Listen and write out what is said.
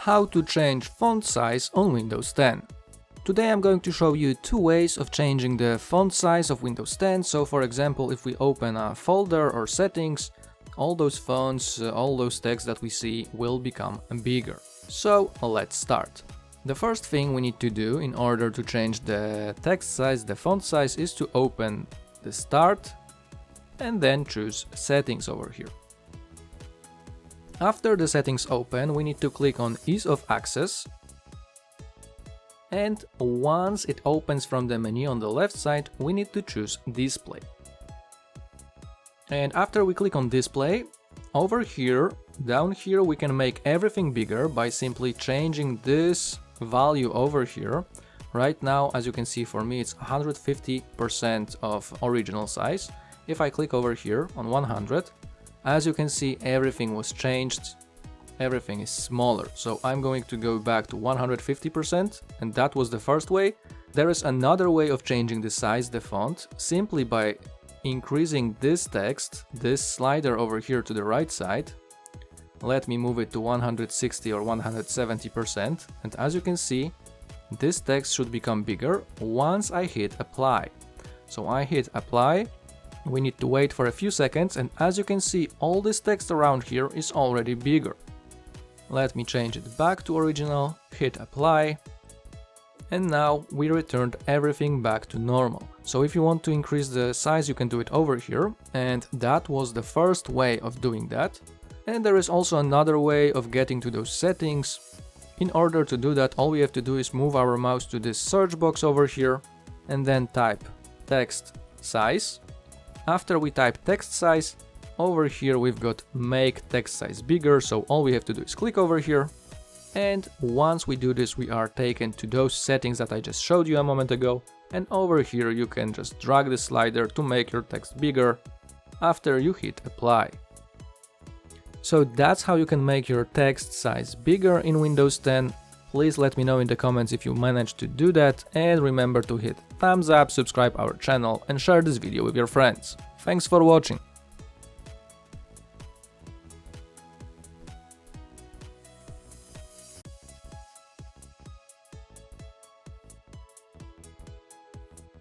How to change font size on Windows 10. Today I'm going to show you two ways of changing the font size of Windows 10. So for example, if we open a folder or settings, all those fonts, all those texts that we see will become bigger. So let's start. The first thing we need to do in order to change the text size, the font size, is to open the Start and then choose Settings over here. After the settings open, we need to click on Ease of Access, and once it opens from the menu on the left side, we need to choose Display. And after we click on Display, over here, down here, we can make everything bigger by simply changing this value over here. Right now, as you can see, for me it's 150% of original size. If I click over here on 100, as you can see, everything was changed, everything is smaller. So I'm going to go back to 150%, and that was the first way. There is another way of changing the size, the font, simply by increasing this text, this slider over here to the right side. Let me move it to 160 or 170%, and as you can see, this text should become bigger once I hit Apply. So I hit Apply. We need to wait for a few seconds, and as you can see, all this text around here is already bigger. Let me change it back to original, hit Apply, and now we returned everything back to normal. So if you want to increase the size, you can do it over here, and that was the first way of doing that. And there is also another way of getting to those settings. In order to do that, all we have to do is move our mouse to this search box over here, and then type text size. After we type text size, over here we've got make text size bigger, so all we have to do is click over here, and once we do this, we are taken to those settings that I just showed you a moment ago, and over here you can just drag the slider to make your text bigger after you hit Apply. So that's how you can make your text size bigger in Windows 10. Please let me know in the comments if you managed to do that, and remember to hit thumbs up, subscribe our channel and share this video with your friends. Thanks for watching.